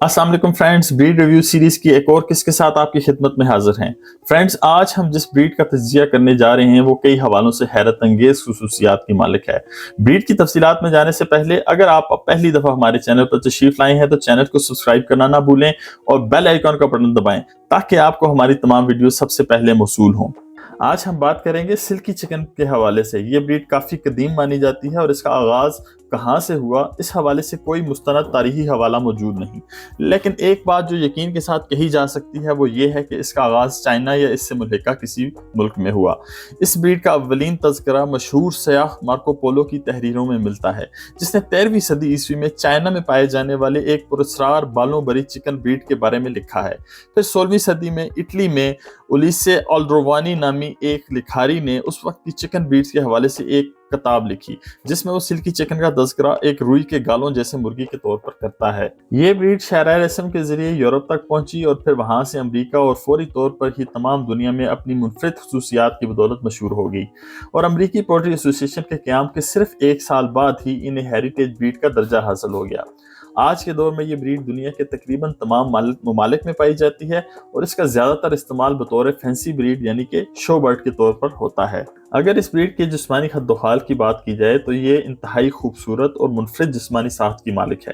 अस्सलाम वालेकुम friends, breed review series की एक और किस के साथ आपकी खिदमत में हाजिर हैं। फ्रेंड्स, आज हम जिस ब्रीड का तज्जिया करने जा रहे हैं वो कई हवालों से हैरत अंगेज खुसूसियात की मालिक है। ब्रीड की तफसीलात में जाने से पहले अगर आप पहली दफा हमारे चैनल पर तशरीफ लाए हैं तो चैनल को सब्सक्राइब करना ना भूलें और बेल आइकॉन का बटन दबाएं ताकि आपको हमारी तमाम वीडियो सबसे पहले मौसूल हों। आज हम बात करेंगे सिल्की चिकन के हवाले से। ये ब्रीड काफ़ी कदीम मानी जाती है और इसका आगाज़ कहाँ से हुआ इस हवाले से कोई मुस्तनद तारीखी हवाला मौजूद नहीं, लेकिन एक बात जो यकीन के साथ कही जा सकती है वो ये है कि इसका आगाज़ चाइना या इससे मुल्हिका किसी मुल्क में हुआ। इस ब्रीड का अव्वलीन तज़किरा मशहूर सयाह मार्को पोलो की तहरीरों में मिलता है, जिसने 13वीं सदी ईस्वी में चाइना में पाए जाने वाले एक पुरस्कार बालों भरी चिकन ब्रीड के बारे में लिखा है। फिर 16वीं सदी में इटली में उलिसे ऑल्ड्रोवानी नामी एक लिखारी ने उस वक्त की चिकन ब्रीड्स के हवाले से एक किताब लिखी जिसमें वो सिल्की चिकन का तज़किरा एक रुई के गालों जैसे मुर्गी के तौर पर करता है। ये ब्रीड शायराए रेशम के जरिए यूरोप तक पहुंची और फिर वहां से अमेरिका और फौरी तौर पर ही तमाम दुनिया में अपनी मुनफरिद खुसूसियात की बदौलत मशहूर हो गई और अमरीकी पोल्ट्री एसोसिएशन के क़याम के सिर्फ एक साल बाद ही इन्हें हेरिटेज ब्रीड का दर्जा हासिल हो गया। आज के दौर में ये ब्रीड दुनिया के तकरीबन तमाम ममालिक में पाई जाती है और इसका ज़्यादातर इस्तेमाल बतौर फैंसी ब्रीड यानी कि शो बर्ड के तौर पर होता है। अगर इस ब्रीड के जिस्मानी खद्दोखाल की बात की जाए तो ये इंतहाई खूबसूरत और मुनफरिद जिस्मानी साख्त की मालिक है।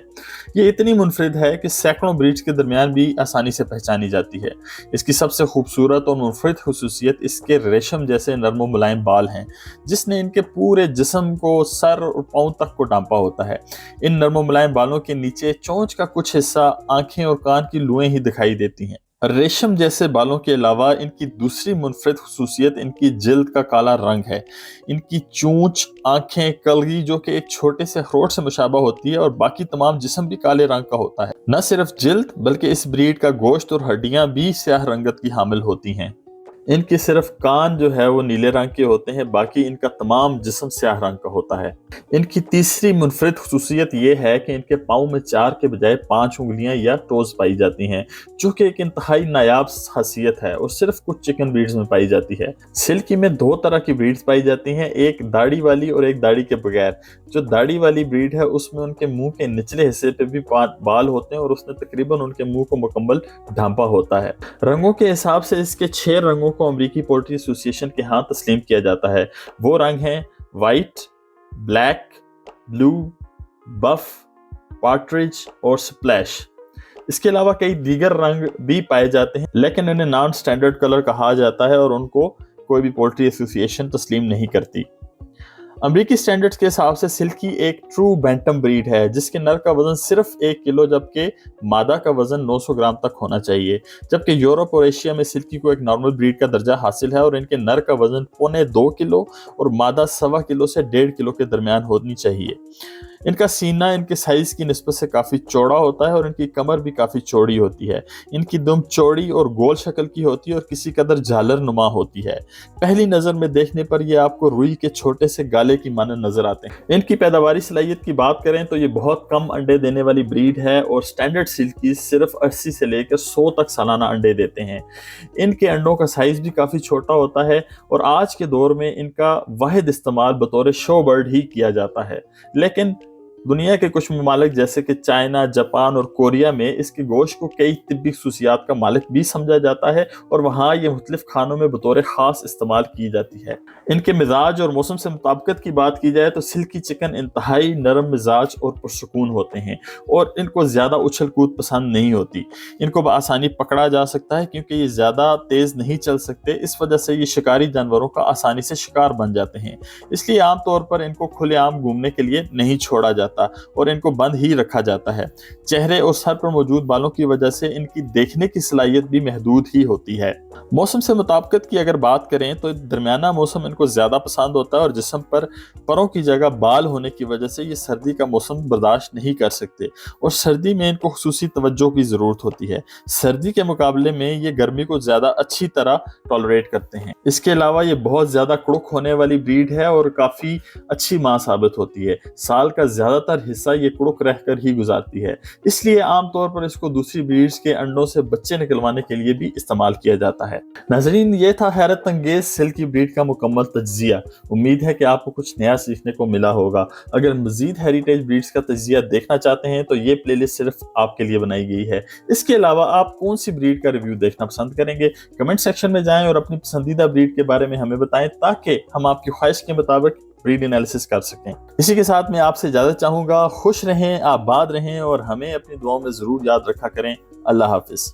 ये इतनी मुनफरिद है कि सैकड़ों ब्रीड्स के दरमियान भी आसानी से पहचानी जाती है। इसकी सबसे खूबसूरत और मुनफरिद खुसूसियत इसके रेशम जैसे नरम व मुलायम बाल हैं, जिसने इनके पूरे जिस्म को सर और पाँव तक को ढांपा होता है। इन नरम व मुलायम बालों के नीचे चोंच का कुछ हिस्सा आंखें और कान की लुएं ही दिखाई देती हैं। रेशम जैसे बालों के अलावा इनकी दूसरी मुनफरिद खुसूसियत इनकी जिल्द का काला रंग है। इनकी चोंच, आंखें, कलगी जो कि एक छोटे से अखरोट से मुशाबा होती है और बाकी तमाम जिस्म भी काले रंग का होता है। न सिर्फ जिल्द बल्कि इस ब्रीड का गोश्त और हड्डियां भी स्याह रंगत की हामिल होती हैं। इनके सिर्फ कान जो है वो नीले रंग के होते हैं, बाकी इनका तमाम जिस्म स्याह रंग का होता है। इनकी तीसरी मुनफरिद खुसूसियत ये है कि इनके पाँव में 4 के बजाय 5 उंगलियां या टोज पाई जाती हैं, जो कि एक इंतहाई नायाब खासियत है और सिर्फ कुछ चिकन ब्रीड्स में पाई जाती है। सिल्की में 2 तरह की ब्रीड्स पाई जाती हैं, एक दाढ़ी वाली और एक दाढ़ी के बगैर। जो दाढ़ी वाली ब्रीड है उसमें उनके मुंह के निचले हिस्से पे भी 5 बाल होते हैं और उसने तकरीबन उनके मुंह को मुकम्मल ढांपा होता है। रंगों के हिसाब से इसके 6 रंगों को अमेरिकी पोल्ट्री एसोसिएशन के हाथ तस्लीम किया जाता है। वो रंग हैं वाइट, ब्लैक, ब्लू, बफ, पार्ट्रिज और स्प्लैश। इसके अलावा कई दीगर रंग भी पाए जाते हैं, लेकिन इन्हें नॉन स्टैंडर्ड कलर कहा जाता है और उनको कोई भी पोल्ट्री एसोसिएशन तस्लीम नहीं करती। अमेरिकी स्टैंडर्ड्स के हिसाब से सिल्की एक ट्रू बैंटम ब्रीड है, जिसके नर का वजन सिर्फ 1 किलो जबकि मादा का वजन 900 ग्राम तक होना चाहिए। जबकि यूरोप और एशिया में सिल्की को एक नॉर्मल ब्रीड का दर्जा हासिल है और इनके नर का वजन 1.25 किलो और मादा 1.25 किलो से 1.5 किलो के दरमियान होनी चाहिए। इनका सीना इनके साइज की निस्बत से काफ़ी चौड़ा होता है और इनकी कमर भी काफ़ी चौड़ी होती है। इनकी दुम चौड़ी और गोल शक्ल की होती है और किसी कदर झालर नुमा होती है। पहली नज़र में देखने पर यह आपको रुई के छोटे से गाले की मानद नजर आते हैं। इनकी पैदावारी सलाहियत की बात करें तो ये बहुत कम अंडे देने वाली ब्रीड है और स्टैंडर्ड सिल्की सिर्फ 80 से लेकर 100 तक सालाना अंडे देते हैं। इनके अंडों का साइज भी काफ़ी छोटा होता है और आज के दौर में इनका वाहिद इस्तेमाल बतौर शो बर्ड ही किया जाता है, लेकिन दुनिया के कुछ ममालिक जैसे कि चाइना, जापान और कोरिया में इसके गोश्त को कई तिब्बी खुसूसियात का मालिक भी समझा जाता है और वहाँ ये मुख्तलिफ खानों में बतौर ख़ास इस्तेमाल की जाती है। इनके मिजाज और मौसम से मुताबिकत की बात की जाए तो सिल्की चिकन इंतहाई नरम मिजाज और पुरसुकून होते हैं और इनको ज़्यादा उछल कूद पसंद नहीं होती। इनको बआसानी पकड़ा जा सकता है क्योंकि ये ज़्यादा तेज़ नहीं चल सकते, इस वजह से ये शिकारी जानवरों का आसानी से शिकार बन जाते हैं। इसलिए आमतौर पर इनको खुलेआम घूमने के लिए नहीं छोड़ा जाता और इनको बंद ही रखा जाता है। चेहरे और सर पर मौजूद बालों की वजह से इनकी देखने की सलाहियत भी महदूद ही होती है। मौसम से मुताबिकत की अगर बात करें तो दरमियाना मौसम इनको ज्यादा पसंद होता है और जिस्म पर परों की जगह बाल होने की वजह से ये सर्दी का मौसम बर्दाश्त नहीं कर सकते और सर्दी में इनको खुसूसी तवज्जो की जरूरत होती है। सर्दी के मुकाबले में ये गर्मी को ज्यादा अच्छी तरह टॉलरेट करते हैं। इसके अलावा ये बहुत ज्यादा कुड़क होने वाली ब्रीड है और काफी अच्छी मां साबित होती है। साल का ज्यादा ज्यादातर हिस्सा ये कुड़ुक रहकर ही गुजारती है, इसलिए आमतौर पर इसको दूसरी ब्रीड्स के अंडों से बच्चे निकलवाने के लिए भी इस्तेमाल किया जाता है। नाजरीन, ये था हैरत अंगेज सिल्की ब्रीड का मुकम्मल तज्जिया। उम्मीद है कि आपको कुछ नया सीखने को मिला होगा। अगर मजीद हेरिटेज ब्रीड्स का तज्जिया देखना चाहते हैं तो ये प्लेलिस्ट सिर्फ आपके लिए बनाई गई है। इसके अलावा आप कौन सी ब्रीड का रिव्यू देखना पसंद करेंगे? कमेंट सेक्शन में जाएं और अपनी पसंदीदा ब्रीड के बारे में हमें बताएं, ताकि हम आपकी ख्वाहिश के मुताबिक ब्रीड एनालिसिस कर सकें। इसी के साथ मैं आपसे इजाजत चाहूंगा। खुश रहें, आबाद रहें और हमें अपनी दुआओं में जरूर याद रखा करें। अल्लाह हाफिज।